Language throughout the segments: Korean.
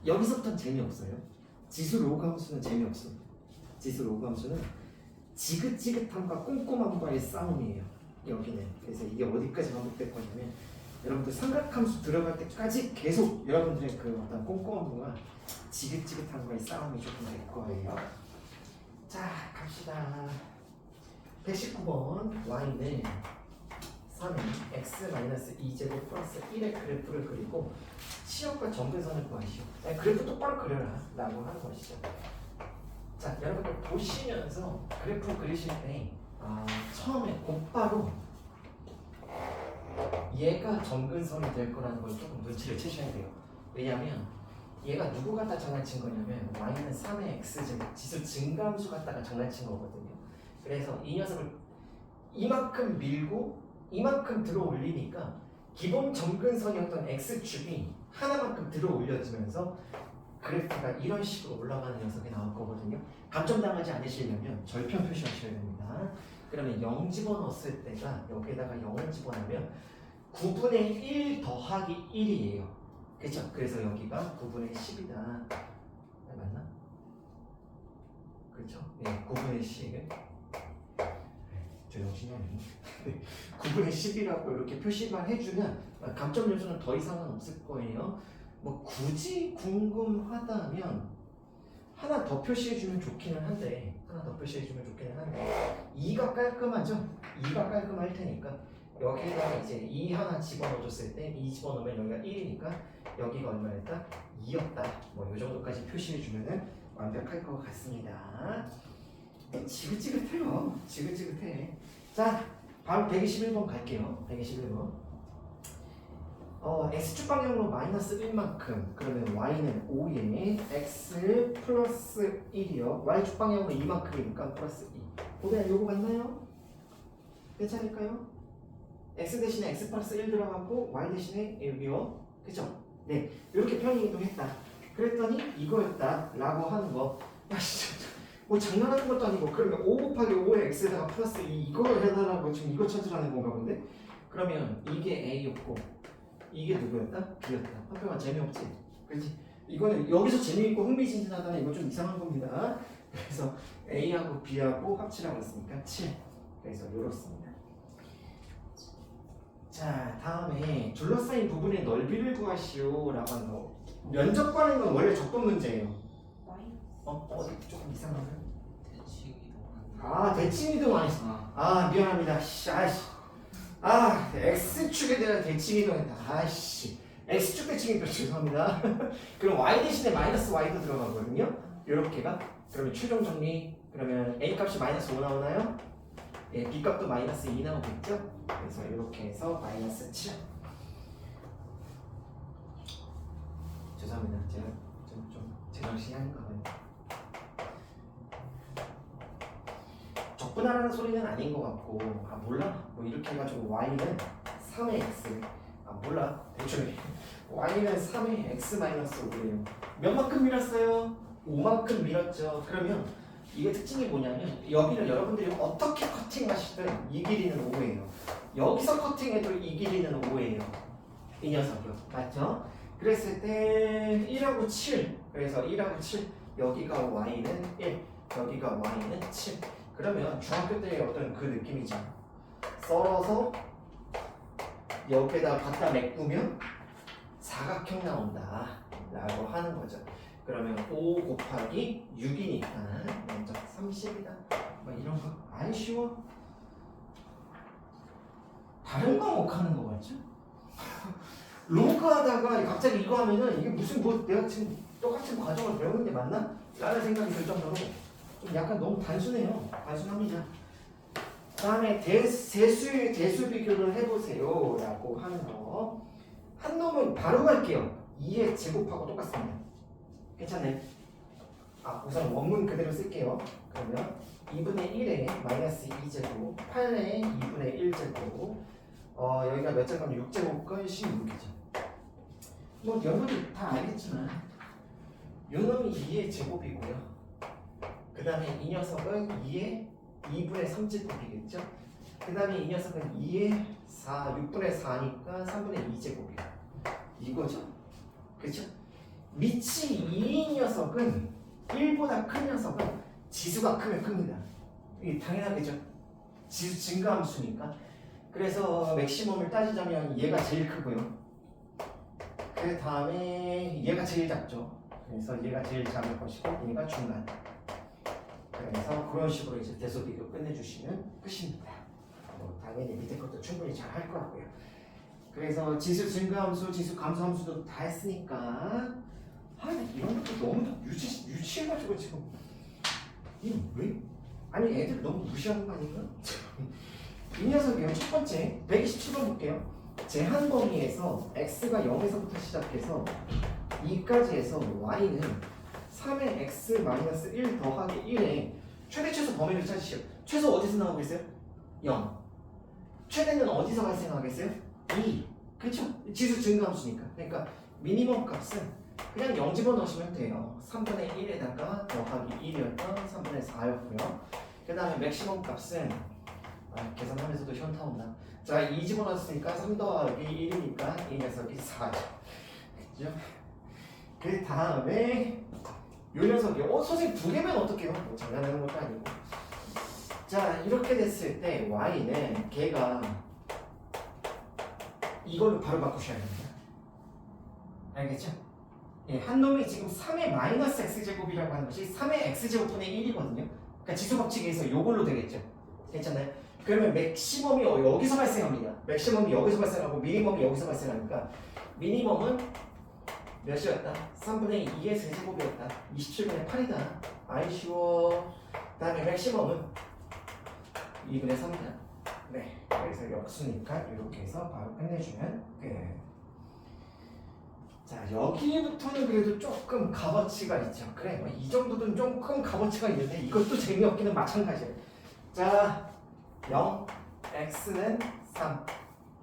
여기서부터는 재미없어요. 지수 로그 함수는 재미없어. 지수 로그 함수는 지긋지긋함과 꼼꼼함과의 싸움이에요. 여기는. 그래서 이게 어디까지 반복될 거냐면 여러분들 삼각함수 들어갈 때까지 계속 여러분들의 그 어떤 꼼꼼함과 지긋지긋함과의 싸움이 조금 될 거예요. 자, 갑시다. 119번 y는 3의 x-2제곱 플러스 1의 그래프를 그리고 치역과 점근선을 구하시오. 그래프 똑바로 그려라 라고 하는 것이죠. 자, 여러분들 보시면서 그래프 그리실 때 처음에 곧바로 얘가 점근선이 될 거라는 걸 조금 눈치를 채셔야 돼요. 왜냐면 얘가 누구 갖다 장난친 거냐면 y는 3의 x제곱 지수 증가함수 갖다가 장난친 거거든요. 그래서 이 녀석을 이만큼 밀고 이만큼 들어 올리니까 기본 점근선이었던 x축이 하나만큼 들어 올려지면서 그래프가 이런 식으로 올라가는 녀석이 나올 거거든요. 감점당하지 않으시려면 절편 표시하셔야 됩니다. 그러면 0 집어넣었을 때가 여기에다가 0을 집어넣으면 9분의 1 더하기 1이에요. 그렇죠? 그래서 여기가 9분의 10이다. 맞나? 그렇죠? 네, 9분의 10. 제정신이 아니네. 9분의 10이라고 이렇게 표시만 해주면 감점 요소는 더 이상은 없을 거예요. 뭐 굳이 궁금하다면 하나 더 표시해주면 좋기는 한데 2가 깔끔하죠? 2가 깔끔할 테니까 여기다가 이제 2 하나 집어넣어줬을 때 2 집어넣으면 여기가 1이니까 여기가 얼마였다? 2였다. 뭐 이 정도까지 표시해주면 완벽할 것 같습니다. 지긋지긋해요. 지긋지긋해. 자, 바로 121번 갈게요. 121번. x축 방향으로 마이너스 1만큼 그러면 y는 5에 x 플러스 1이요. y축 방향으로 2만큼이니까 플러스 2. 고대 요거 맞나요? 괜찮을까요? x 대신에 x 플러스 1 들어가고 y 대신에 1이요. 그죠? 네, 이렇게 평행이동했다. 그랬더니 이거였다 라고 하는 거. 야, 진짜 뭐 장난하는 것도 아니고 그러면 5 곱하기 5의 x에다가 플러스 2 이걸 해달라고 지금 이거 찾으라는 건가 본데? 그러면 이게 a였고 이게 누구였다? b였다. 한평아 재미없지? 그렇지? 이거는 여기서 재미있고 흥미진진하다는 이거 좀 이상한 겁니다. 그래서 a하고 b하고 합치라고 했으니까 7. 그래서 이렇습니다. 자, 다음에 둘러싸인 부분의 넓이를 구하시오 라고 하는 거. 면적 구하는 건 원래 적분 문제예요. 어디 조금 이상한가요? 대칭 이동 안 했어. 미안합니다. x축에 대한 대칭 이동했다. x축 대칭 이동 죄송합니다. 그럼 y 대신에 마이너스 y도 들어가거든요. 요렇게가. 그러면 최종 정리. 그러면 a 값이 마이너스 5 나오나요? 예, b 값도 마이너스 2 나오겠죠? 그래서 이렇게 해서 마이너스 7. 죄송합니다. 제가 좀 제정신이 아닌가 봐요. 적분하라는 소리는 아닌 것 같고 몰라? 뭐 이렇게 해가지고 y는 3의 x 몰라 대충 y는 3의 x-5예요. 몇만큼 밀었어요? 5만큼 밀었죠. 그러면 이게 특징이 뭐냐면 여기를 여러분들이 어떻게 커팅하시든 이 길이는 5예요. 여기서 커팅해도 이 길이는 5예요. 이 녀석이요. 맞죠? 그랬을 때 1하고 7 그래서 1하고 7 여기가 y는 1 여기가 y는 7 그러면 중학교 때의 어떤 그 느낌이죠. 썰어서 여기에다 갖다 메꾸면 사각형 나온다 라고 하는 거죠. 그러면 5 곱하기 6이니까 면적 30이다. 뭐 이런 거 안 쉬워. 다른 과목 하는 거 같죠? 로그 하다가 갑자기 이거 하면은 이게 무슨 뭐 내가 지금 똑같은 과정을 배우는 게 맞나? 라는 생각이 들 정도로 좀 약간 너무 단순해요. 단순합니다. 다음에 세수의 대수 비교를 해보세요 라고 하는 거. 한 놈은 바로 갈게요. 2의 제곱하고 똑같습니다. 괜찮네. 우선 원문 그대로 쓸게요. 그러면 2분의 1에 마이너스 2제곱 8에 2분의 1제곱 여기가 몇 제곱이면 6제곱과 16이죠. 뭐 여러분이 다 알겠지만 요 놈이 2의 제곱이고요. 그 다음에 이 녀석은 2의 2분의 3제곱이겠죠. 그 다음에 이 녀석은 2의 6분의 4니까 3분의 2제곱이에요. 이거죠. 그렇죠? 밑이 2인 녀석은 1보다 큰 녀석은 지수가 크면 큽니다. 이게 당연하겠죠. 지수 증가함수니까. 그래서 맥시멈을 따지자면 얘가 제일 크고요. 그 다음에 얘가 제일 작죠. 그래서 얘가 제일 작을 것이고 얘가 중간. 그래서 그런 식으로 이제 대소 비교 끝내주시면 끝입니다. 당연히 밑에 것도 충분히 잘 할 거고요. 그래서 지수 증가함수, 지수 감소함수도 다 했으니까 이런 것도 너무 유치해가지고 지금 이 왜? 아니 애들 너무 무시하는 거 아닌가? 이 녀석이요. 첫 번째 127번 볼게요. 제한 범위에서 x가 0에서부터 시작해서 2까지 해서 y는 3의 x-1 더하기 1의 최대 최소 범위를 찾으시오. 최소 어디서 나오고 있어요? 0. 최대는 어디서 발생하겠어요? 2. 그쵸? 지수 증가함수니까. 그러니까 미니멈 값은 그냥 0 집어넣으시면 돼요. 3분의 1에다가 더하기 1이었던 3분의 4였고요. 그 다음에 맥시멈 값은 계산하면서도 현타 온다. 자, 2 집어넣었으니까 3 더하기 1이니까 이 녀석이 4죠. 그죠? 그 다음에 요 녀석이 선생님 두 개면 어떡해요? 뭐 장난하는 것도 아니고. 자, 이렇게 됐을 때 y는 걔가 이걸로 바로 바꾸셔야 됩니다. 알겠죠? 예, 한 놈이 지금 3의 마이너스 x제곱이라고 하는 것이 3의 x제곱분의 1이거든요. 그러니까 지수법칙에서 요걸로 되겠죠. 괜찮나요? 그러면 맥시멈이 여기서 발생합니다. 맥시멈이 여기서 발생하고 미니멈이 여기서 발생하니까 미니멈은 몇이었다? 3분의 2의 세제곱이었다. 27분의 8이다. 아이 쉬워. 그 다음에 맥시멈은 2분의 3이다. 네, 그래서 역수니까 이렇게 해서 바로 끝내주면 끝. 자, 여기부터는 그래도 조금 값어치가 있죠. 그래, 이 정도는 조금 값어치가 있는데 이것도 재미없기는 마찬가지예요. 자, 0, x는 3,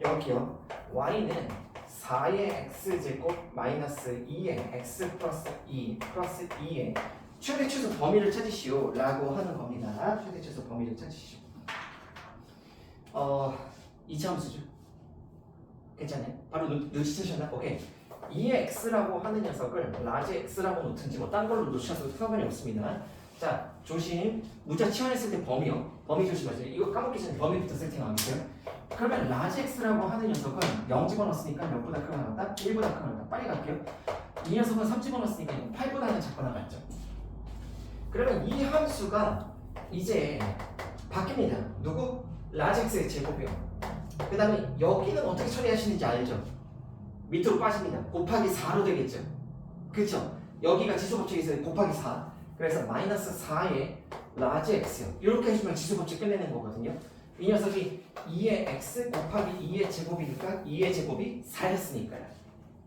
여기요. y는 4의 x제곱 마이너스 2의 x 플러스 2 플러스 2의 최대 최소 범위를 찾으시오 라고 하는 겁니다. 최대 최소 범위를 찾으시오. 2차 함수죠. 괜찮아요? 바로 눈치채셨나? 오케이. 2의 x라고 하는 녀석을 라지 x라고 놓든지 뭐 딴 걸로 놓으셔도 상관이 없습니다. 자, 조심. 문자 치환했을 때 범위요. 범위 조심하세요. 이거 까먹기 전에 범위부터 세팅하겠어요. 그러면 라지 x라고 하는 녀석은 0 집어넣었으니까 0보다 크게 나왔다? 1보다 크게 나왔다? 빨리 갈게요. 이 녀석은 3 집어넣었으니까 8보다는 작고 나갔죠. 그러면 이 함수가 이제 바뀝니다. 누구? 라지 x의 제곱이요. 그 다음에 여기는 어떻게 처리하시는지 알죠? 밑으로 빠집니다. 곱하기 4로 되겠죠. 그쵸? 여기가 지수법칙에서 곱하기 4. 그래서 마이너스 4의 라지 x요. 이렇게 해주면 지수법칙 끝내는 거거든요. 이 녀석이 2의 x 곱하기 2의 제곱이니까 2의 제곱이 4였으니까요.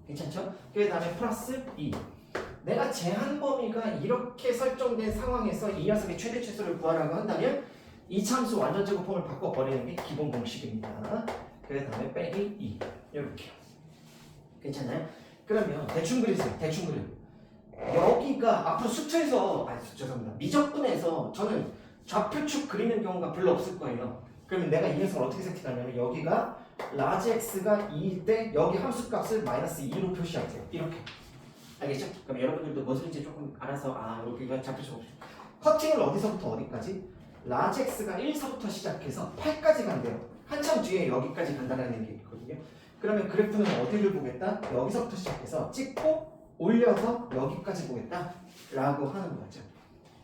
괜찮죠? 그 다음에 플러스 2. 내가 제한 범위가 이렇게 설정된 상황에서 이 녀석의 최대 최소를 구하라고 한다면 이 참수 완전 제곱form을 바꿔버리는 게 기본 공식입니다. 그 다음에 빼기 2. 이렇게. 괜찮나요? 그러면 대충 그리세요. 대충 그려. 여기가 앞으로 수트에서 죄송합니다. 미적분에서 저는 좌표축 그리는 경우가 별로 없을 거예요. 그러면 내가 이 녀석을 어떻게 세팅하냐면 여기가 라지 x가 2일 때 여기 함수값을 마이너스 2로 표시할게요. 이렇게. 알겠죠? 그럼 여러분들도 무엇인지 조금 알아서 여기가 좌표축 없이. 커팅을 어디서부터 어디까지? 라지 x가 1서부터 시작해서 8까지 간대요. 한참 뒤에 여기까지 간다는 게 있거든요. 그러면 그래프는 어디를 보겠다? 여기서부터 시작해서 찍고 올려서 여기까지 보겠다 라고 하는 거죠.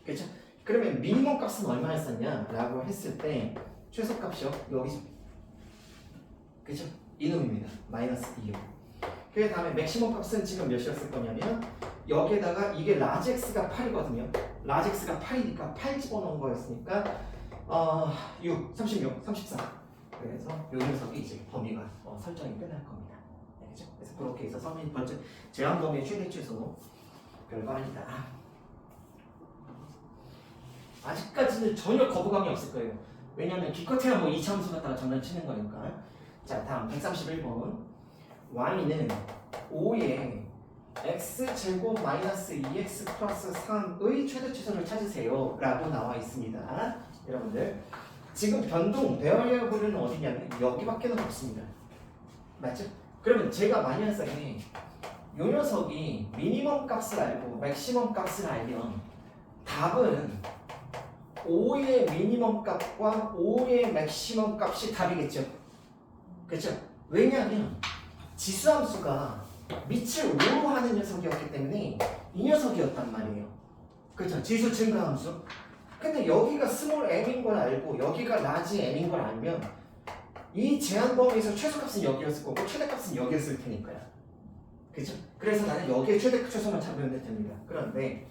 그렇죠? 그러면 미니멈 값은 얼마였었냐 라고 했을 때 최소값이요 여기죠. 그렇죠? 이놈입니다. 마이너스 2요. 그 다음에 맥시멈 값은 지금 몇이었을 거냐면 여기에다가 이게 라지 x가 8이거든요. 라지 x가 8이니까 8 집어넣은 거였으니까 6, 36, 34. 그래서 요 녀석이 이제 범위가 설정이 끝날 겁니다. 알겠죠? 그래서 그렇게 해서 선민 번째 제한 범위의 최대 최소 별거 아니다. 아직까지는 전혀 거부감이 없을 거예요. 왜냐하면 기껏해야 뭐 2차 함수 갖다가 장난치는 거니까. 자, 다음 131번. y는 5의 x제곱 마이너스 2x 플러스 3의 최대 최소를 찾으세요 라고 나와 있습니다. 여러분들 지금 변동 베어리어블은 어디냐면 여기밖에는 없습니다. 맞죠? 그러면 제가 많이 한 썰이 요 녀석이 미니멈 값을 알고 맥시멈 값을 알면 답은 5의 미니멈 값과 5의 맥시멈 값이 답이겠죠. 그렇죠? 왜냐하면 지수함수가 밑을 5로 하는 녀석이었기 때문에 이 녀석이었단 말이에요. 그렇죠? 지수 증가함수. 근데 여기가 스몰 m인 걸 알고 여기가 라지 m인 걸 알면 이 제한 범위에서 최소값은 여기였을 거고 최대값은 여기였을 테니까요. 그죠? 그래서 나는 여기에 최소만 잡으면 됩니다. 그런데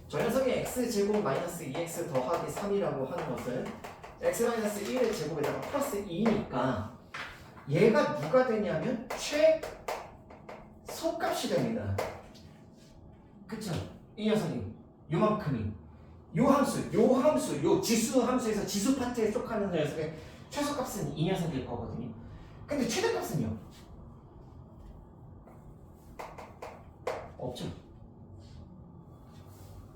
저 녀석이 x제곱 마이너스 2x 더하기 3이라고 하는 것은 x 마이너스 1의 제곱에다가 플러스 2니까 얘가 누가 되냐면 최소값이 됩니다. 그쵸? 이 녀석이 요만큼이 요 지수 함수에서 지수 파트에 속하는 녀석의 최소값은 이 녀석일 거거든요. 근데 최대값은요? 없죠.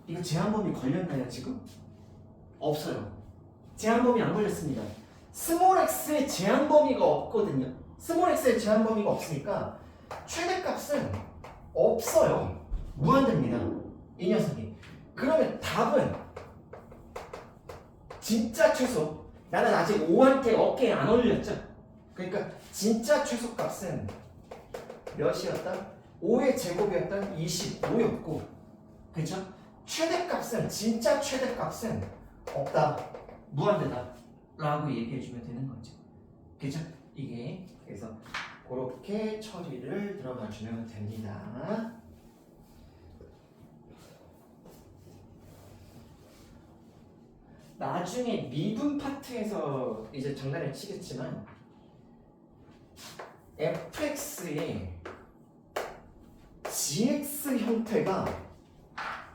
이거 제한범위 걸렸나요 지금? 없어요. 제한범위 안 걸렸습니다. 스몰 x의 제한범위가 없거든요. 스몰 x의 제한범위가 없으니까 최대값은 없어요. 무한대입니다. 이 녀석이. 그러면 답은 진짜 최소. 나는 아직 5한테 어깨에 안 올렸죠. 그러니까 진짜 최소값은 몇이었다? 5의 제곱이었던 25였고, 그렇죠? 최대값은 진짜 최대값은 없다, 무한대다 라고 얘기해주면 되는 거죠. 그렇죠? 이게 그래서 그렇게 처리를 들어가주면 됩니다. 나중에 미분 파트에서 이제 장난을 치겠지만 fx의 gx 형태가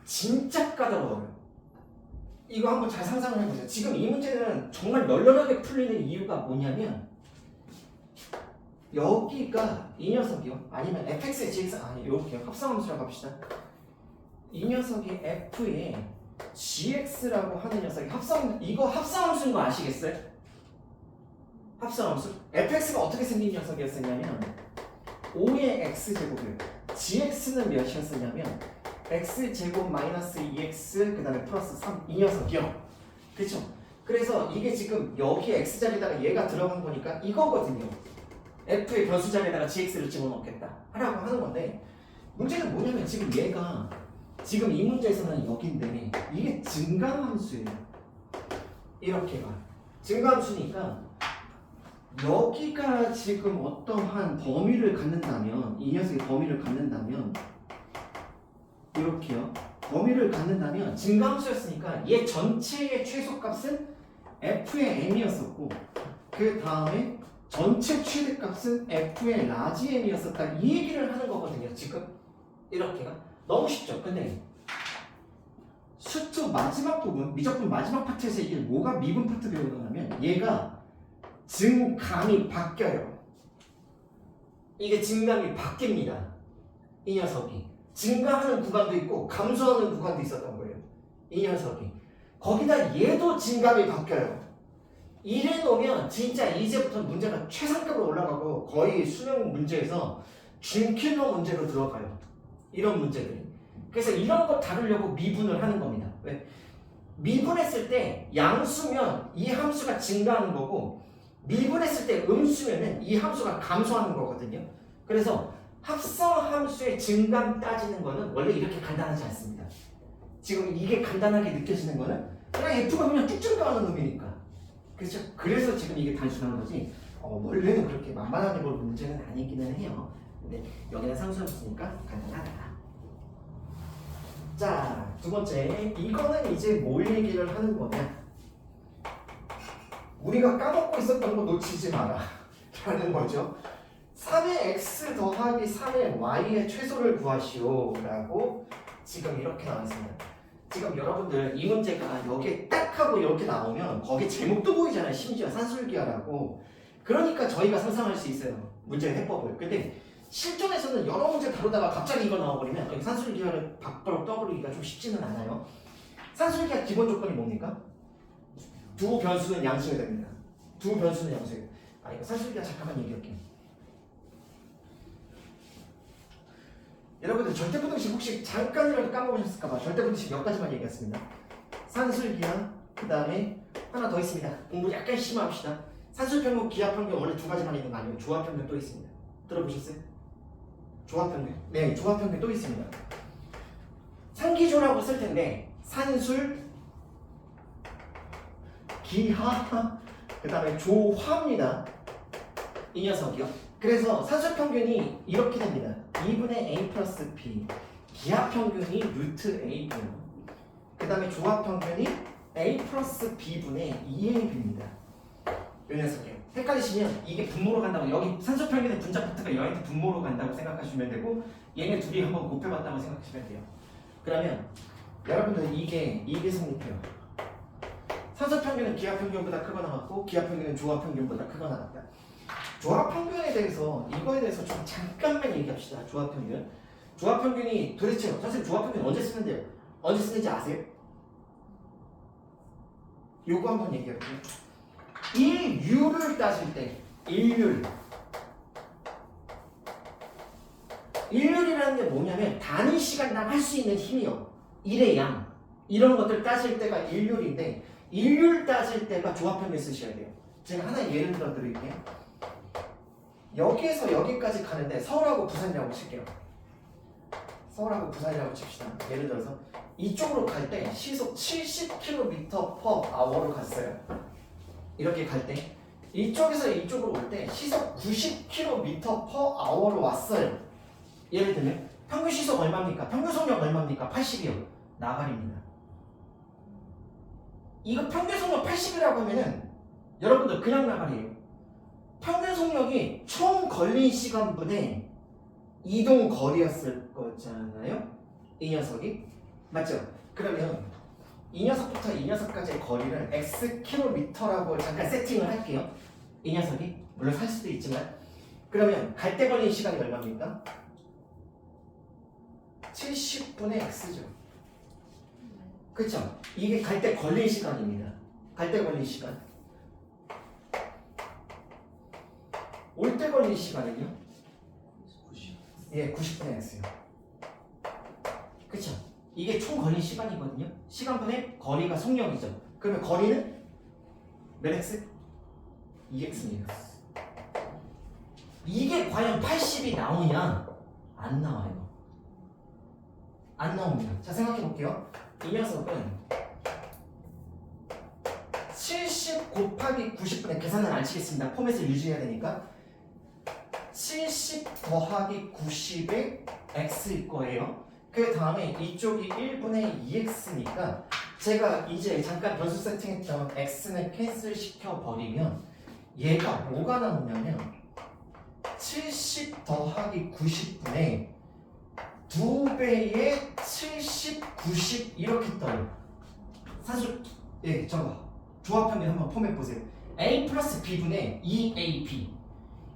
진짜 까다로워요. 이거 한번 잘 상상을 해보세요. 지금 이 문제는 정말 널널하게 풀리는 이유가 뭐냐면 여기가 이 녀석이요. 아니면 fx의 gx 아니 이렇게 합성함수라고 합시다. 이 녀석이 f의 gx라고 하는 녀석이 이거 합성함수인 거 아시겠어요? 합성함수. fx가 어떻게 생긴 녀석이었었냐면 5의 x제곱이에요. gx는 몇이었었냐면 x제곱 마이너스 2x 그 다음에 플러스 3 이 녀석이요. 그쵸? 그래서 이게 지금 여기 x자리에다가 얘가 들어간 거니까 이거거든요. f의 변수자리에다가 gx를 집어넣겠다 라고 하는 건데 문제는 뭐냐면 지금 얘가 지금 이 문제에서는 여기인데 이게 증가함수예요. 이렇게가 증가함수니까 여기가 지금 어떠한 범위를 갖는다면 이 녀석이 범위를 갖는다면 이렇게요. 범위를 갖는다면 증가함수였으니까 얘 전체의 최소값은 f의 m이었었고 그 다음에 전체 최대값은 f의 라지 m이었었다 이 얘기를 하는 거거든요. 지금 이렇게가 너무 쉽죠. 근데 수투 마지막 부분 미적분 마지막 파트에서 이게 뭐가 미분 파트 배우냐면 얘가 증감이 바뀌어요. 이게 증감이 바뀝니다. 이 녀석이 증가하는 구간도 있고 감소하는 구간도 있었던 거예요. 이 녀석이 거기다 얘도 증감이 바뀌어요. 이래 놓으면 진짜 이제부터 문제가 최상급으로 올라가고 거의 수능 문제에서 준킬러 문제로 들어가요. 이런 문제들이. 그래서 이런 거 다루려고 미분을 하는 겁니다. 왜? 미분했을 때 양수면 이 함수가 증가하는 거고 미분했을 때 음수면은 이 함수가 감소하는 거거든요. 그래서 합성함수의 증감 따지는 거는 원래 이렇게 간단하지 않습니다. 지금 이게 간단하게 느껴지는 거는 그냥 F가 그냥 쭉 증가하는 놈이니까. 그렇죠? 그래서 지금 이게 단순한 거지 원래는 그렇게 만만하게 볼 문제는 아니기는 해요. 근데 여기는 상수함수니까 간단하다. 자, 두 번째 이거는 이제 뭘 얘기를 하는 거냐 우리가 까먹고 있었던 거 놓치지 마라 라는 거죠. 3의 x 더하기 3의 y의 최소를 구하시오 라고 지금 이렇게 나왔습니다. 지금 여러분들 이 문제가 여기에 딱 하고 이렇게 나오면 거기 제목도 보이잖아요. 심지어 산술기하라고. 그러니까 저희가 상상할 수 있어요. 문제의 해법을. 근데 실전에서는 여러 문제 다루다가 갑자기 이거 나와버리면 여기 산술기하를 밖으로 떠버리기가 좀 쉽지는 않아요. 산술기하 기본 조건이 뭡니까? 두 변수는 양수여야 됩니다. 두 변수는 양수예요. 이거 산술기하 잠깐만 얘기할게요. 여러분들 절대부등식 혹시 잠깐이라도 까먹으셨을까봐 절대부등식 몇 가지만 얘기했습니다. 산술기하, 그 다음에 하나 더 있습니다. 공부 약간 심화합시다. 산술평균, 기하평균 원래 두 가지만 있는 거 아니에요. 조합평균 또 있습니다. 들어보셨어요? 조합평균. 네, 조합평균 또 있습니다. 상기조라고 쓸 텐데 산술, 기하, 그 다음에 조화입니다. 이 녀석이요. 그래서 산술평균이 이렇게 됩니다. 2분의 a 플러스 b. 기하평균이 루트 a고요. 그 다음에 조합평균이 a 플러스 b분의 2ab입니다. 이 녀석이요. 헷갈리시면 이게 분모로 간다고, 여기 산술평균의 분자파트가 여한테 분모로 간다고 생각하시면 되고, 얘네 둘이 한번 곱해봤다고 생각하시면 돼요. 그러면 여러분들 이게 성립해요. 산술평균은 기하평균보다 크거나 같고, 기하평균은 조합평균보다 크거나 같다. 조합평균에 대해서, 이거에 대해서 좀 잠깐만 얘기합시다. 조합평균. 조합평균이 도대체 선생님 조합평균 언제 쓰는데요? 언제 쓰는지 아세요? 요거 한번 얘기해볼게요. 일률을 따질 때, 일률이라는 게 뭐냐면 단위 시간당 할 수 있는 힘이요. 일의 양, 이런 것들 따질 때가 일률인데, 일률 따질 때가 조합평균 쓰셔야 돼요. 제가 하나 예를 들어 드릴게요. 여기에서 여기까지 가는데 서울하고 부산이라고 칠게요. 서울하고 부산이라고 칩시다. 예를 들어서 이쪽으로 갈 때 시속 70km/h로 갔어요. 이렇게 갈 때 이쪽에서 이쪽으로 올 때 시속 90km/h로 왔어요. 예를 들면 평균 시속 얼마입니까? 평균 속력 얼마입니까? 80이요. 나가리입니다. 이거 평균 속력 80이라고 하면은 여러분들 그냥 나가리예요. 평균 속력이 총 걸린 시간분의 이동 거리였을 거잖아요. 이 녀석이 맞죠? 그러면 이 녀석부터 이 녀석까지의 거리를 xkm라고 잠깐 세팅을 할게요. 이 녀석이 물론 살 수도 있지만, 그러면 갈 때 걸린 시간이 얼마입니까? 70분의 x죠. 그쵸? 이게 갈 때 걸린 시간입니다. 갈 때 걸린 시간. 올 때 걸린 시간은요? 90. 예, 90분의 x요. 그쵸? 이게 총 걸린 시간이거든요. 시간분의 거리가 속력이죠. 그러면 거리는 몇 x? 2x입니다. 이게 과연 80이 나오냐? 안 나와요. 안 나옵니다. 자, 생각해 볼게요. 이 녀석은 70 곱하기 90분의 계산은 안 치겠습니다. 포맷을 유지해야 되니까 70 더하기 90의 x일 거예요. 그 다음에 이쪽이 1분의 2x니까 제가 이제 잠깐 변수 세팅했던 x는 캔슬 시켜버리면 얘가 뭐가 나오냐면 70 더하기 90분의 2배의 70, 90 이렇게 떠요. 사실 예, 저거 조합평균 한번 포맷 보세요. a 플러스 b분의 2ab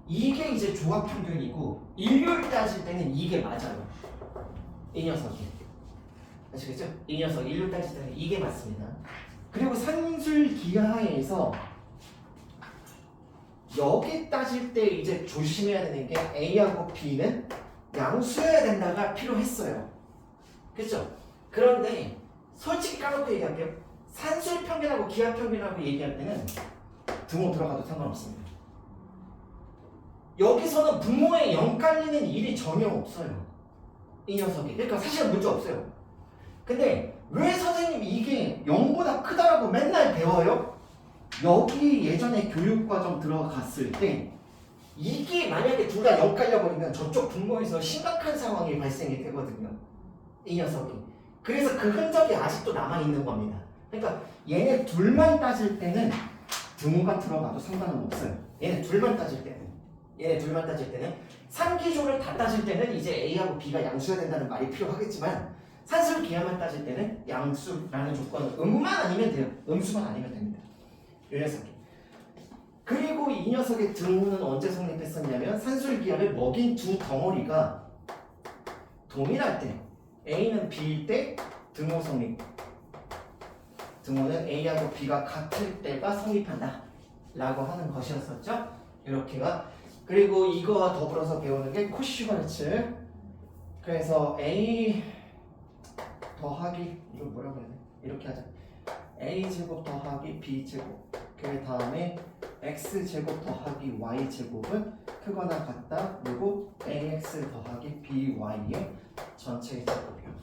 이게 이제 조합평균이고, 일률 따질 때는 이게 맞아요. 이 녀석이 아시겠죠? 이 녀석 일률 따질 때는 이게 맞습니다. 그리고 산술기하에서 여기 따질 때 이제 조심해야 되는 게 A하고 B는 양수여야 된다가 필요했어요. 그렇죠? 그런데 솔직히 까놓고 얘기할게요. 산술평균하고 기하평균하고 얘기할 때는 등호 들어가도 상관없습니다. 여기서는 분모에 0 깔리는 일이 전혀 없어요. 이 녀석이. 그러니까 사실은 문제 없어요. 근데 왜 선생님 이게 0보다 크다라고 맨날 배워요? 여기 예전에 교육과정 들어갔을 때 이게 만약에 둘 다 0 깔려버리면 저쪽 분모에서 심각한 상황이 발생이 되거든요. 이 녀석이. 그래서 그 흔적이 아직도 남아있는 겁니다. 그러니까 얘네 둘만 따질 때는 등호가 들어가도 상관은 없어요. 얘네 둘만 따질 때는. 산기조를 다 따질 때는 이제 A하고 B가 양수여야 된다는 말이 필요하겠지만, 산술기하만 따질 때는 양수라는 조건은 음만 아니면 돼요. 음수만 아니면 됩니다. 이 녀석이. 그리고 이 녀석의 등호는 언제 성립했었냐면 산술기하를 먹인 두 덩어리가 동일할 때, A는 B일 때 등호 성립. 등호는 A하고 B가 같을 때가 성립한다 라고 하는 것이었었죠. 이렇게가. 그리고 이거와 더불어서 배우는 게 코슈발츠 그래서 A 더하기 이거 뭐라고 해야 돼? 이렇게 하자. A 제곱 더하기 B 제곱. 그 다음에 X 제곱 더하기 Y 제곱은 크거나 같다. 그리고 AX 더하기 BY의 전체 제곱이요.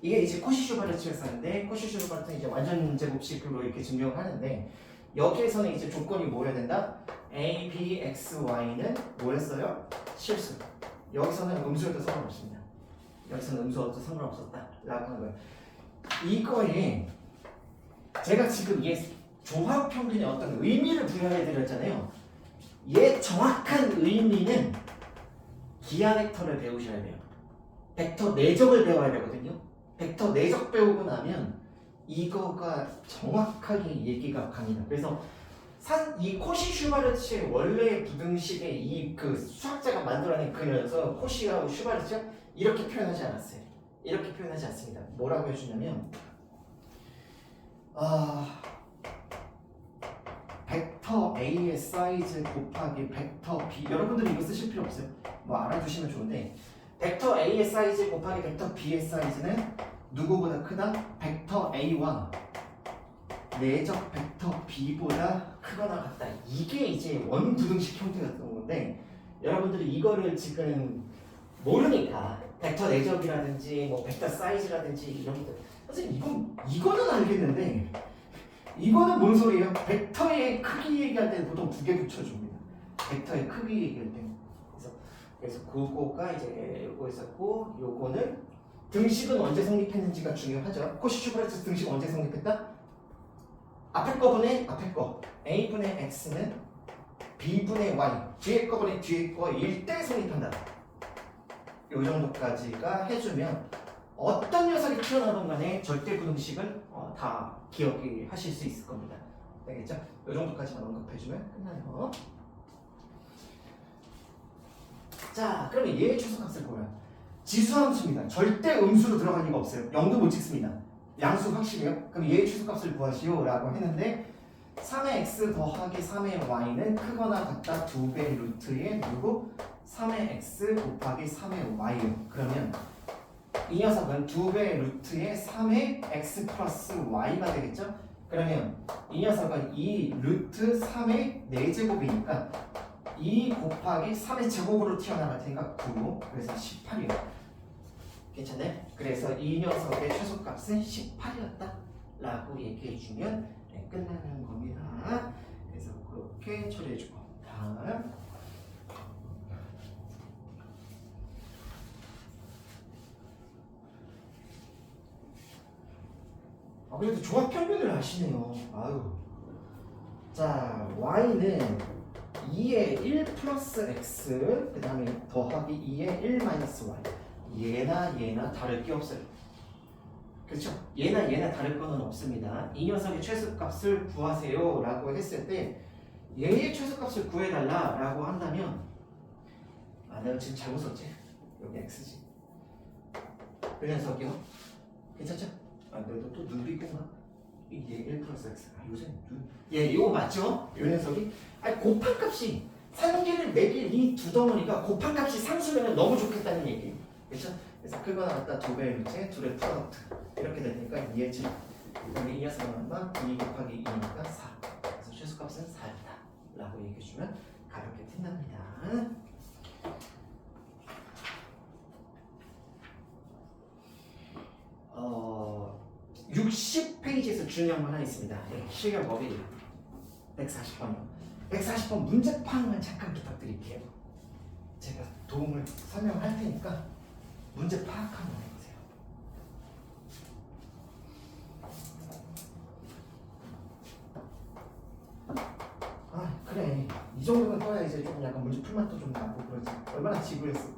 이게 이제 코시-슈바르트였었는데 코시-슈바르트는 이제 완전 제곱식으로 이렇게 증명하는데 여기에서는 이제 조건이 뭐여야 된다? A, B, X, Y는 뭐였어요? 실수. 여기서는 음수여도 상관없습니다. 여기서는 음수여도 상관없었다 라고 하는 거예요. 이거에 제가 지금 얘 조합평균에 어떤 의미를 부여해 드렸잖아요. 얘 정확한 의미는 기하 벡터를 배우셔야 돼요. 벡터 내적을 배워야 되거든요. 벡터 내적 배우고 나면 이거가 정확하게 얘기가 갑니다. 그래서 이 코시-슈바르츠의 원래 부등식의 이 그 수학자가 만들어낸 그려서 코시하고 슈바르츠가 이렇게 표현하지 않았어요. 이렇게 표현하지 않습니다. 뭐라고 해주냐면 벡터 A의 사이즈 곱하기 벡터 B. 여러분들은 이거 쓰실 필요 없어요. 뭐 알아두시면 좋은데 벡터 A의 사이즈 곱하기 벡터 B의 사이즈는 누구보다 크다? 벡터 A와 내적 벡터 B보다 크거나 같다. 이게 이제 원부등식 형태였던 건데 여러분들이 이거를 지금 모르니까 벡터 내적이라든지 뭐 벡터 사이즈라든지 이런 것들 선생님 이거는 알겠는데 이거는 뭔 소리예요? 벡터의 크기 얘기할 때는 보통 두 개 붙여줍니다. 벡터의 크기 얘기할 때. 그래서 그거가 이제 요거 있었고 요거는 등식은 언제 성립했는지가 중요하죠. 코시-슈바르트 등식 언제 성립했다? 앞에 거분의 앞에 거 A분의 X는 B분의 Y 뒤에 거분의 뒤에 거일 때 성립한다. 요 정도까지가 해주면 어떤 녀석이 튀어나오든 간에 절대 부등식은 다 기억이 하실 수 있을 겁니다. 알겠죠? 요 정도까지만 언급해주면 끝나요. 자, 그러면 얘의 최소값을 보면 지수함수입니다. 절대 음수로 들어갈 리가 없어요. 0도 못 찍습니다. 양수 확실해요? 그럼 얘의 최소값을 구하시오 라고 했는데 3의 x 더하기 3의 y는 크거나 같다 2배 루트의 누구? 3의 x 곱하기 3의 y요. 그러면 이 녀석은 2배 루트의 3의 x 플러스 y가 되겠죠? 그러면 이 녀석은 이 루트 3의 4제곱이니까 2 곱하기 3의 제곱으로 튀어나갈 테니까 9, 그래서 18이요. 괜찮아요? 그래서 이 녀석의 최소값은 18이었다 라고 얘기해주면 끝나는 겁니다. 그래서 그렇게 처리해주고 다음 그래도 조합평균을 아시네요. 아유. 자, y는 2의 1 플러스 x 그 다음에 더하기 2의 1 마이너스 y. 얘나 다를 게 없어요. 그렇죠? 얘나 다를 거는 없습니다. 이 녀석의 최소값을 구하세요 라고 했을 때 얘의 최소값을 구해달라 라고 한다면 내가 지금 잘못 썼지? 여기 x지. 이 녀석이요? 괜찮죠? 너도 또 누비고인가? 얘 1 플러스 x. 요새 이거 맞죠? 이 녀석이 곱한값이 상계를 매길 이 두 덩어리가 곱한값이 상수면 너무 좋겠다는 얘기예요. 그렇죠? 그래서 크거나 같다 2배의 루트에 둘의 프로덕트 이렇게 되니까 2의 7. 그다음에 이 녀석은 얼마? 2 곱하기 2니까 4. 그래서 최소값은 4였다 라고 얘기해주면 가볍게 틴답니다. 60페이지에서 중요한 거 하나 있습니다. 실력 법이 140번이요. 140번 문제 파악만 잠깐 부탁드릴게요. 제가 도움을 설명할 테니까 문제 파악 한번 해보세요. 그래. 이 정도는 떠야 이제 좀 약간 문제 풀맛도 좀 나고 그러지. 얼마나 지루했어.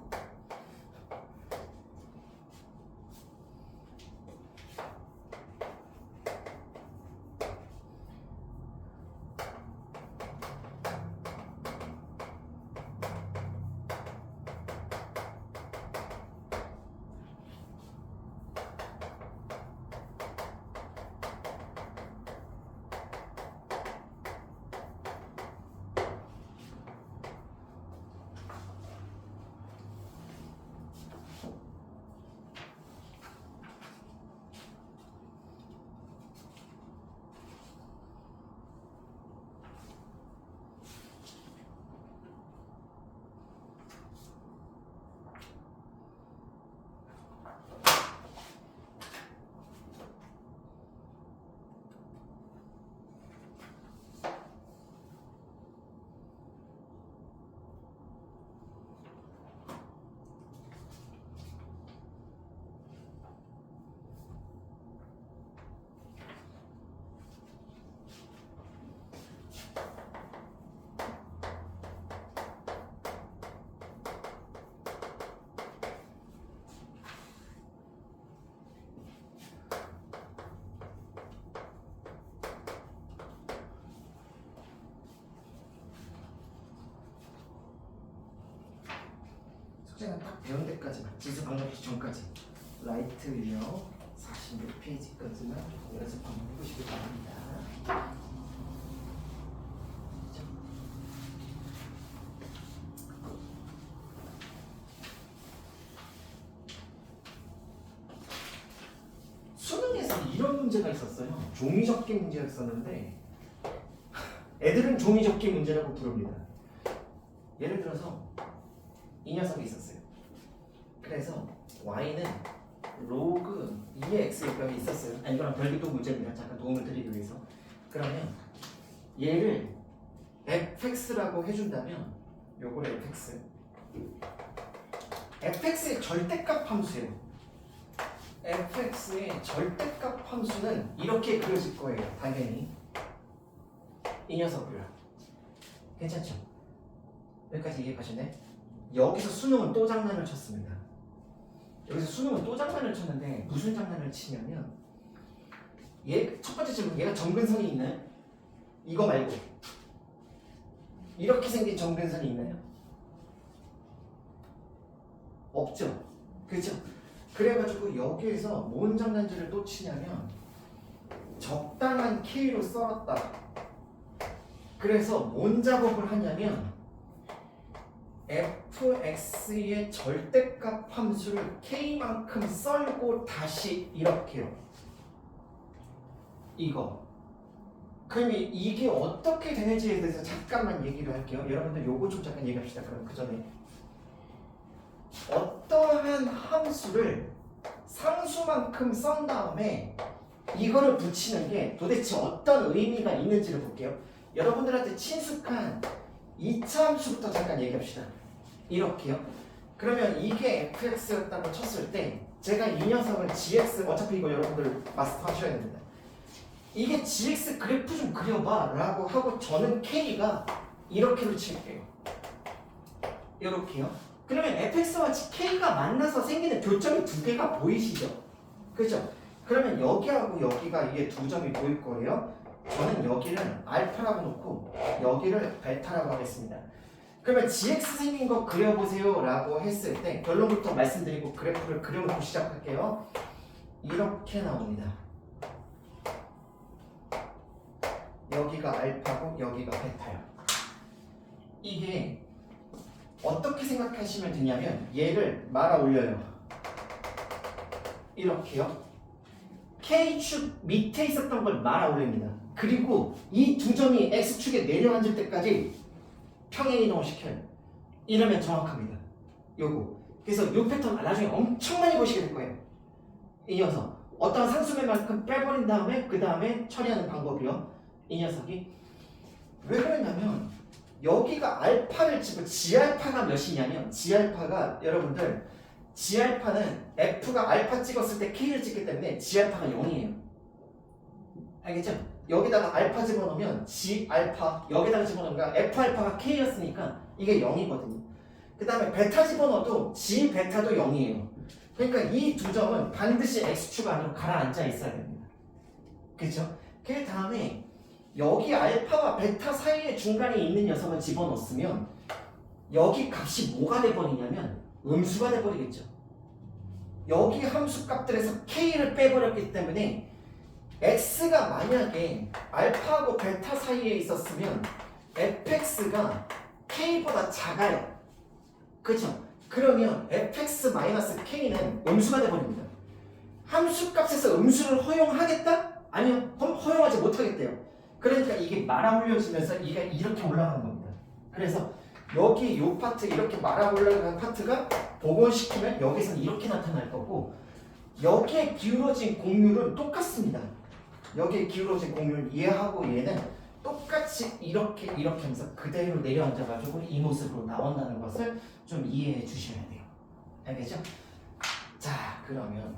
숙제는 딱 배운 데까지만, 지수 방정식 전까지 라이트 위어 46페이지까지만 조금 연습 한번 해보시기 바랍니다. 수능에서 이런 문제가 있었어요. 종이접기 문제였었는데 애들은 종이접기 문제라고 부릅니다. 예를 들어서 이 녀석이 있었어요. 그래서 y는 로그 2의 x가 있었어요. 이거랑 별개도 문제입니다. 잠깐 도움을 드리기 위해서. 그러면 얘를 fx라고 해준다면 요걸 fx의 절대값 함수예요. fx의 절대값 함수는 이렇게 그려질 거예요. 당연히 이 녀석이요. 괜찮죠? 여기까지 이해가시네? 여기서 수능은 또 장난을 쳤습니다. 여기서 수능은 또 장난을 쳤는데 무슨 장난을 치냐면 얘 첫 번째 질문, 얘가 점근선이 있나요? 이거 말고 이렇게 생긴 점근선이 있나요? 없죠? 그렇죠? 그래가지고 여기에서 뭔 장난질을 또 치냐면 적당한 K로 썰었다. 그래서 뭔 작업을 하냐면 fx의 절대값 함수를 k만큼 썰고 다시 이렇게요. 이거. 그럼 이게 어떻게 되는지에 대해서 잠깐만 얘기를 할게요. 여러분들 요거 좀 잠깐 얘기합시다. 그럼 그 전에 어떠한 함수를 상수만큼 썬 다음에 이거를 붙이는 게 도대체 어떤 의미가 있는지를 볼게요. 여러분들한테 친숙한 2차 함수부터 잠깐 얘기합시다. 이렇게요. 그러면 이게 fx였다고 쳤을 때 제가 이 녀석을 gx, 어차피 이거 여러분들 마스터 하셔야 됩니다. 이게 gx 그래프 좀 그려봐 라고 하고 저는 k가 이렇게로 칠게요. 이렇게요. 그러면 fx와 k가 만나서 생기는 교점이 두 개가 보이시죠? 그죠? 그러면 여기하고 여기가 이게 두 점이 보일 거예요. 저는 여기를 알파라고 놓고 여기를 베타라고 하겠습니다. 그러면 gx 생긴 거 그려보세요 라고 했을 때 결론부터 말씀드리고 그래프를 그려놓고 시작할게요. 이렇게 나옵니다. 여기가 알파고 여기가 베타요. 이게 어떻게 생각하시면 되냐면 얘를 말아 올려요. 이렇게요. K축 밑에 있었던 걸 말아 올립니다. 그리고 이 두 점이 X축에 내려앉을 때까지 평행이동을 시켜요. 이러면 정확합니다. 요거. 그래서 요 패턴 나중에 엄청 많이 보시게 될 거예요. 이 녀석. 어떤 상수배만큼 빼버린 다음에 그 다음에 처리하는 방법이요. 이 녀석이. 왜 그러냐면 여기가 알파를 치고 G알파가 몇이냐면 G알파가 여러분들 G알파는 F가 알파 찍었을 때 K를 찍기 때문에 G알파가 0이에요. 알겠죠? 여기다가 알파 집어넣으면 G알파, 여기다가 집어넣으면 F알파가 K였으니까 이게 0이거든요. 그 다음에 베타 집어넣어도 G베타도 0이에요. 그러니까 이 두 점은 반드시 X축 안으로 가라앉아 있어야 됩니다. 그렇죠? 그 다음에 여기 알파와 베타 사이의 중간에 있는 녀석을 집어넣었으면 여기 값이 뭐가 돼버리냐면 음수가 돼버리겠죠. 여기 함수 값들에서 K를 빼버렸기 때문에 X가 만약에 알파하고 베타 사이에 있었으면 fx가 K보다 작아요. 그죠? 그러면 fx-k는 음수가 돼버립니다. 함수 값에서 음수를 허용하겠다? 아니요, 허용하지 못하겠대요. 그러니까 이게 말아 올려지면서 이게 이렇게 올라가는 겁니다. 그래서 여기 요 파트 이렇게 말아 올라가는 파트가 복원시키면 여기서는 이렇게 나타날 거고 여기에 기울어진 곡률은 똑같습니다. 여기에 기울어진 곡률 얘하고 얘는 똑같이 이렇게 하면서 그대로 내려앉아가지고 이 모습으로 나온다는 것을 좀 이해해 주셔야 돼요. 알겠죠? 자, 그러면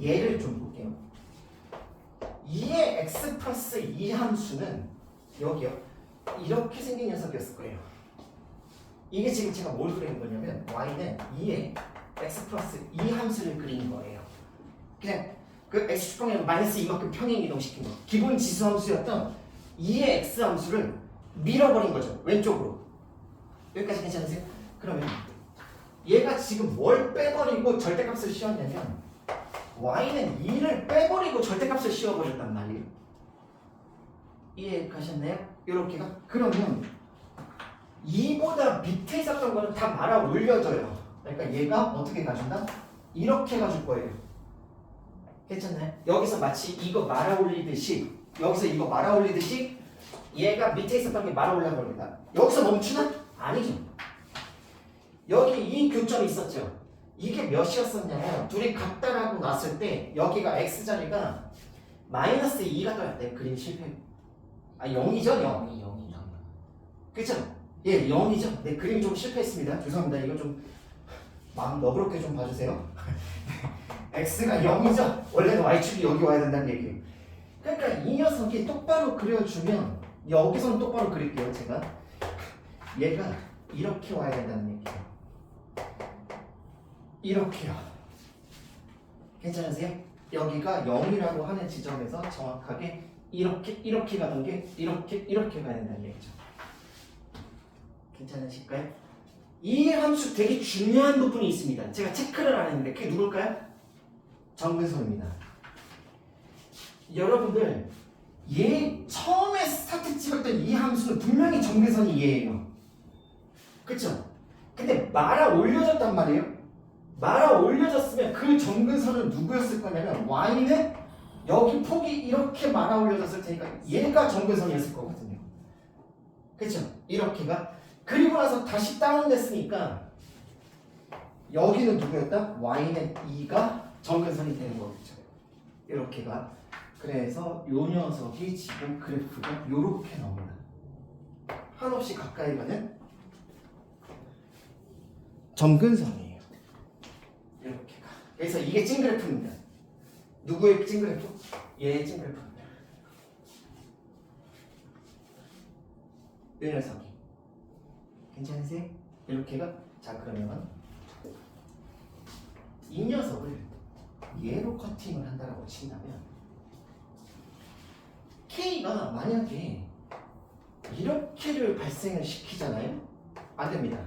얘를 좀 볼게요. 2의 x 플러스 2 함수는 여기요. 이렇게 생긴 녀석이었을 거예요. 이게 지금 제가 뭘 그리는 거냐면 y는 2의 x 플러스 2 함수를 그리는 거예요. 그냥 그 x축방에 마이너스 이만큼 평행 이동시킨 거. 기본 지수 함수였던 2의 x 함수를 밀어버린 거죠. 왼쪽으로. 여기까지 괜찮으세요? 그러면 얘가 지금 뭘 빼버리고 절대값을 씌웠냐면 y는 2를 빼버리고 절대값을 씌워버렸단 말이에요. 이해 가셨나요? 이렇게가? 그러면 2보다 밑에 있었던 거는 다 말아 올려져요. 그러니까 얘가 어떻게 가준다? 이렇게 가줄 거예요. 괜찮나요? 여기서 마치 이거 말아 올리듯이 여기서 이거 말아 올리듯이 얘가 밑에 있었던 게 말아 올려버립니다. 여기서 멈추나? 아니죠. 여기 이 교점이 있었죠. 이게 몇이었었냐면 둘이 같다라고 놨을 때 여기가 x자리가 마이너스 2가 떠야 돼. 그림 실패. 아 0이죠? 0. 0이 나오나? 그쵸? 예 0이죠. 네 그림 좀 실패했습니다. 죄송합니다. 이거 좀 마음 너그럽게 좀 봐주세요. x가 0이죠? 원래는 y축이 여기 와야 된다는 얘기예요. 그러니까 이 녀석이 똑바로 그려주면 여기서는 똑바로 그릴게요. 제가 얘가 이렇게 와야 된다는 얘기예요. 이렇게요. 괜찮으세요? 여기가 0이라고 하는 지점에서 정확하게 이렇게 가던 게 이렇게 가야 된다는 얘기죠. 괜찮으실까요? 이 함수 되게 중요한 부분이 있습니다. 제가 체크를 안 했는데 그게 누굴까요? 정근선입니다. 여러분들 얘 처음에 스타트 찍었던 이 함수는 분명히 정근선이 얘예요. 그쵸? 근데 말아 올려졌단 말이에요. 말아 올려졌으면 그 정근선은 누구였을 거냐면 y는 여기 폭이 이렇게 말아 올려졌을 테니까 얘가 정근선이었을 거거든요. 그쵸? 이렇게가 그리고 나서 다시 다운됐으니까 여기는 누구였다? y는 2가 정근선이 되는 거겠죠. 이렇게가 그래서 요 녀석이 지금 그래프가 요렇게 나옵니다. 한없이 가까이 가는 정근선이에요. 이렇게가. 그래서 이게 찐그래프입니다. 누구의 찐그래프? 얘의 찐그래프입니다. 이 녀석이. 괜찮으세요? 이렇게가. 자 그러면 이 녀석을 얘로 커팅을 한다라고 친다면 K가 만약에 이렇게를 발생을 시키잖아요? 안 됩니다.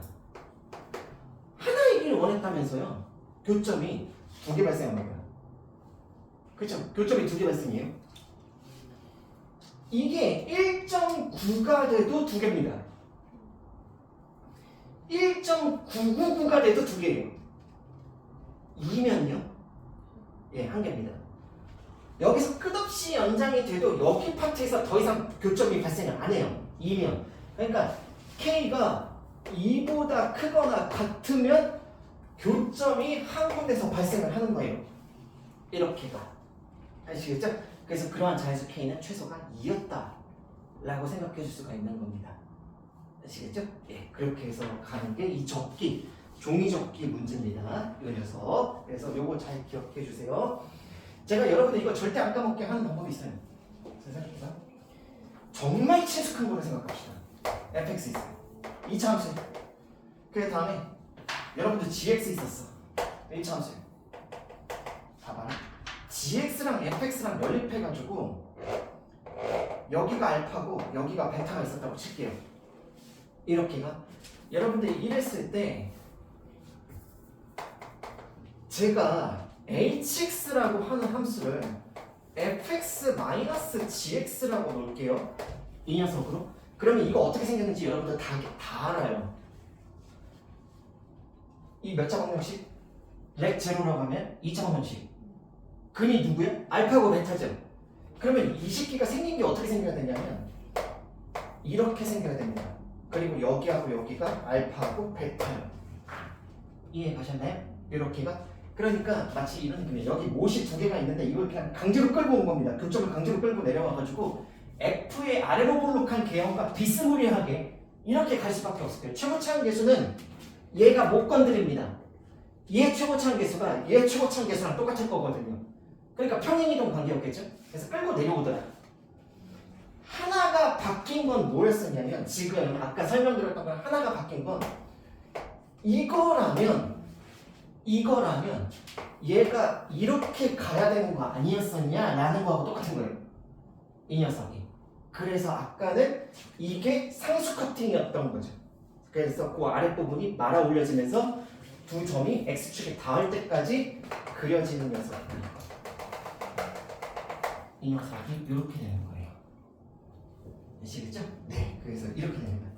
하나이길 원했다면서요. 교점이 2개 발생합니다. 그렇죠? 교점이 2개 발생이에요. 이게 1.9가 돼도 2개입니다. 1.999가 돼도 2개예요. 2면요? 예, 1개입니다. 여기서 끝없이 연장이 돼도 여기 파트에서 더 이상 교점이 발생을 안 해요. 2면. 그러니까 K가 2보다 크거나 같으면 교점이 한 군데서 발생을 하는 거예요. 이렇게가. 아시겠죠? 그래서 그러한 자연수 K는 최소가 2였다 라고 생각해 줄 수가 있는 겁니다. 아시겠죠? 예, 그렇게 해서 가는 게 이 접기, 종이 접기 문제입니다. 이 녀석. 그래서 요거 잘 기억해 주세요. 제가 여러분들 이거 절대 안 까먹게 하는 방법이 있어요. 생각해봐. 정말 친숙한 거를 생각합시다. fx 있어요. 2차 함수. 그 다음에 여러분들 gx 있었어. 1차 함수. 봐봐라. gx랑 fx랑 연립해가지고 여기가 알파고 여기가 베타가 있었다고 칠게요. 이렇게가. 여러분들이 이랬을 때 제가 hx라고 하는 함수를 fx-gx라고 놓을게요. 이 녀석으로. 그러면 이거 어떻게 생겼는지 여러분들 다 알아요. 이 몇 차 방정식? 렉 제로라고 하면 2차 방정식. 근이 누구야? 알파고 베타죠. 그러면 이 새끼가 생긴 게 어떻게 생겨야 되냐면 이렇게 생겨야 됩니다. 그리고 여기하고 여기가 알파하고 베타요. 이해 가셨나요? 이렇게가. 그러니까 마치 이런 느낌이에요. 여기 못이 2개가 있는데 이걸 그냥 강제로 끌고 온 겁니다. 교점을 강제로 끌고 내려와가지고 F의 아래로 볼록한 개형과 비스무리하게 이렇게 갈 수밖에 없을 거예요. 최고차항 계수는 얘가 못 건드립니다. 얘 최고차항 계수가 얘 최고차항 계수랑 똑같을 거거든요. 그러니까 평행이동 관계였겠죠? 그래서 끌고 내려오더라. 하나가 바뀐 건 뭐였었냐면 지금 아까 설명드렸던 건 하나가 바뀐 건 이거라면 얘가 이렇게 가야 되는 거 아니었었냐? 라는 거하고 똑같은 거예요. 이 녀석이. 그래서 아까는 이게 상수 커팅이었던 거죠. 그래서 그 아랫부분이 말아 올려지면서 두 점이 x축에 닿을 때까지 그려지는 녀석. 이 녀석이 이렇게 되는 거예요. 아시겠죠? 네. 그래서 이렇게 되는 거예요.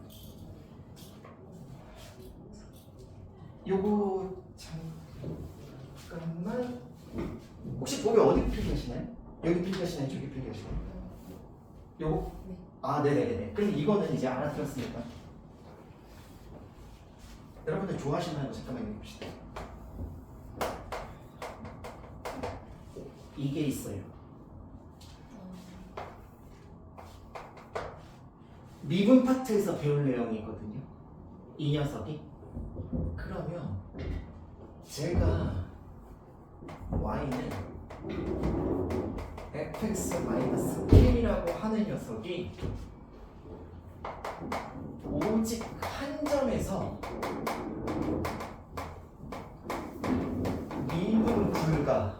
요거 잠깐만. 혹시 보기 어디 필기하시나요? 여기 필기하시나요? 저기 필기하시나요? 요거? 네. 아, 네네네. 그럼 이거는 이제 알아들었으니까. 여러분들 좋아하시나요? 잠깐만 읽어봅시다. 이게 있어요. 미분 파트에서 배울 내용이거든요. 이 녀석이. 그러면 제가 y는 fx-k라고 하는 녀석이 오직 한 점에서 미분 불가.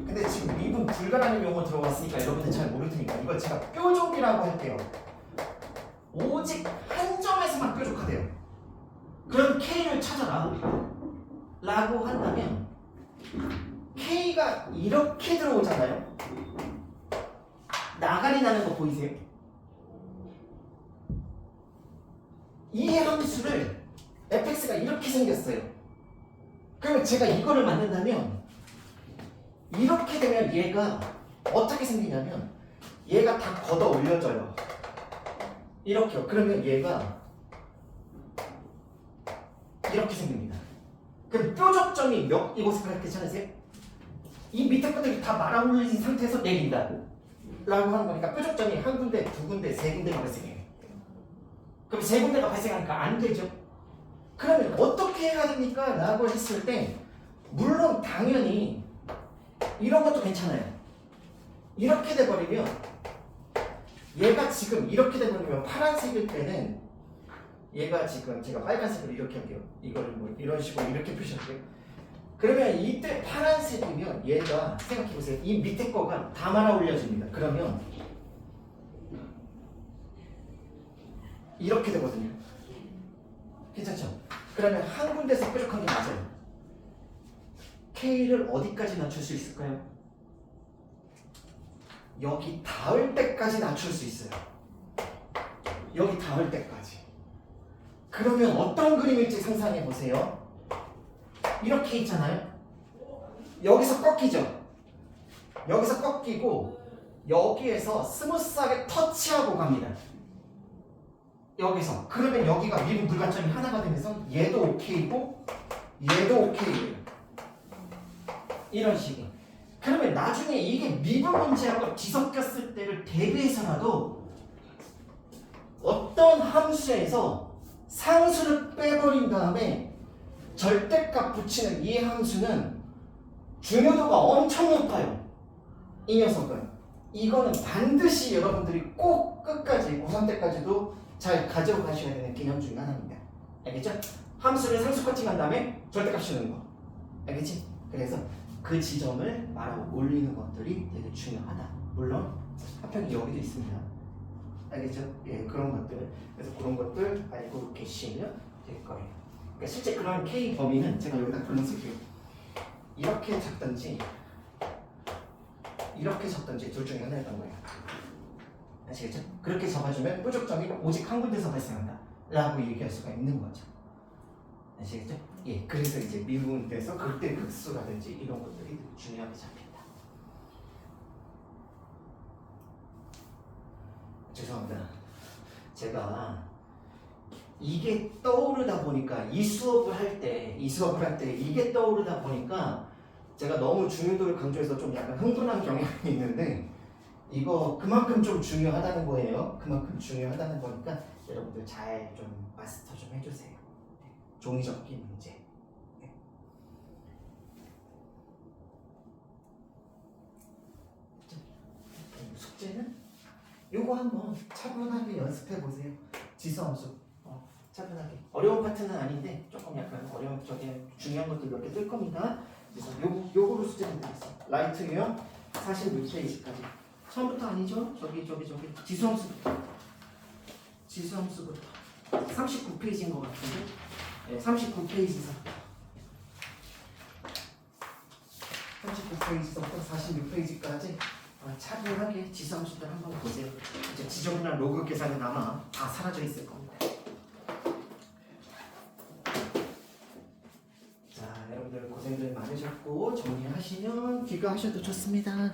근데 지금 미분 불가라는 용어 들어갔으니까 여러분들 잘 모를 테니까 이거 제가 뾰족이라고 할게요. 오직 한 점에서만 뾰족하대요. 그럼 K를 찾아라 라고 한다면 K가 이렇게 들어오잖아요. 나가리 나는 거 보이세요? 이 함수를 fx가 이렇게 생겼어요. 그러면 제가 이거를 만든다면 이렇게 되면 얘가 어떻게 생기냐면 얘가 다 걷어 올려져요. 이렇게요. 그러면 얘가 이렇게 생깁니다. 그럼 뾰족점이 몇 이곳을 괜찮으세요? 이 밑에 것들이 다 말아 올려진 상태에서 내린다 라고 하는 거니까 뾰족점이 한 군데, 두 군데, 세 군데가 발생해요. 그럼 세 군데가 발생하니까 안 되죠. 그러면 어떻게 해야 됩니까? 라고 했을 때 물론 당연히 이런 것도 괜찮아요. 이렇게 돼버리면 얘가 지금 이렇게 돼버리면 파란색일 때는 얘가 지금 제가 빨간색으로 이렇게 할게요. 이거를 뭐 이런 식으로 이렇게 표시할게요. 그러면 이때 파란색이면 얘가 생각해보세요. 이 밑에 거가 다 말아 올려집니다. 그러면 이렇게 되거든요. 괜찮죠? 그러면 한 군데서 뾰족한 게 맞아요. K를 어디까지 낮출 수 있을까요? 여기 닿을 때까지 낮출 수 있어요. 여기 닿을 때까지. 그러면 어떤 그림일지 상상해 보세요. 이렇게 있잖아요. 여기서 꺾이죠. 여기서 꺾이고 여기에서 스무스하게 터치하고 갑니다. 여기서. 그러면 여기가 미분 불가점이 하나가 되면서 얘도 오케이고 얘도 오케이예요. 이런 식이. 그러면 나중에 이게 미분 문제하고 뒤섞였을 때를 대비해서라도 어떤 함수에서 상수를 빼버린 다음에 절대값 붙이는 이 함수는 중요도가 엄청 높아요. 이 녀석은. 이거는 반드시 여러분들이 꼭 끝까지 고3 때까지도 잘 가지고 가셔야 되는 개념 중에 하나입니다. 알겠죠? 함수를 상수 커팅한 다음에 절대값 씌우는 거. 알겠지? 그래서 그 지점을 말아 올리는 것들이 되게 중요하다. 물론 합평이 여기도 있습니다. 알겠죠? 예, 그런 것들. 그래서 그런 것들 알고 계시면 될 거예요. 그러니까 실제 그런 K 범위는 제가 여기다 불러쓸게요. 이렇게 잡든지 이렇게 잡든지 둘 중에 하나였던 거예요. 아시겠죠? 그렇게 잡아주면 뾰족점이 오직 한 군데서 발생한다 라고 얘기할 수가 있는 거죠. 아시겠죠? 예, 그래서 이제 미분돼서 극대 극수라든지 이런 것들이 중요하게 잡힌다. 죄송합니다. 제가 이게 떠오르다 보니까 이 수업을 할 때 이게 떠오르다 보니까 제가 너무 중요도를 강조해서 좀 약간 흥분한 경향이 있는데 이거 그만큼 좀 중요하다는 거예요. 그만큼 중요하다는 거니까 여러분들 잘 좀 마스터 좀 해주세요. 종이 접기 문제. 네. 숙제는 요거 한번 차분하게 연습해 보세요. 지수함수. 차분하게. 어려운 파트는 아닌데 조금 약간 어려운 저게 중요한 것들 몇 개 뜰 겁니다. 그래서 요거로 숙제는 되겠습니다. 라이트 유형 46페이지까지. 처음부터 아니죠? 저기 지수함수부터. 39페이지인 것 같은데? 네, 39페이지서 39페이지서부터 46페이지까지 차분하게 지수함수들 한번 보세요. 이제 지정이나 로그 계산은 아마 다 사라져 있을 겁니다. 자, 여러분들 고생들 많으셨고 정리하시면 귀가하셔도 좋습니다.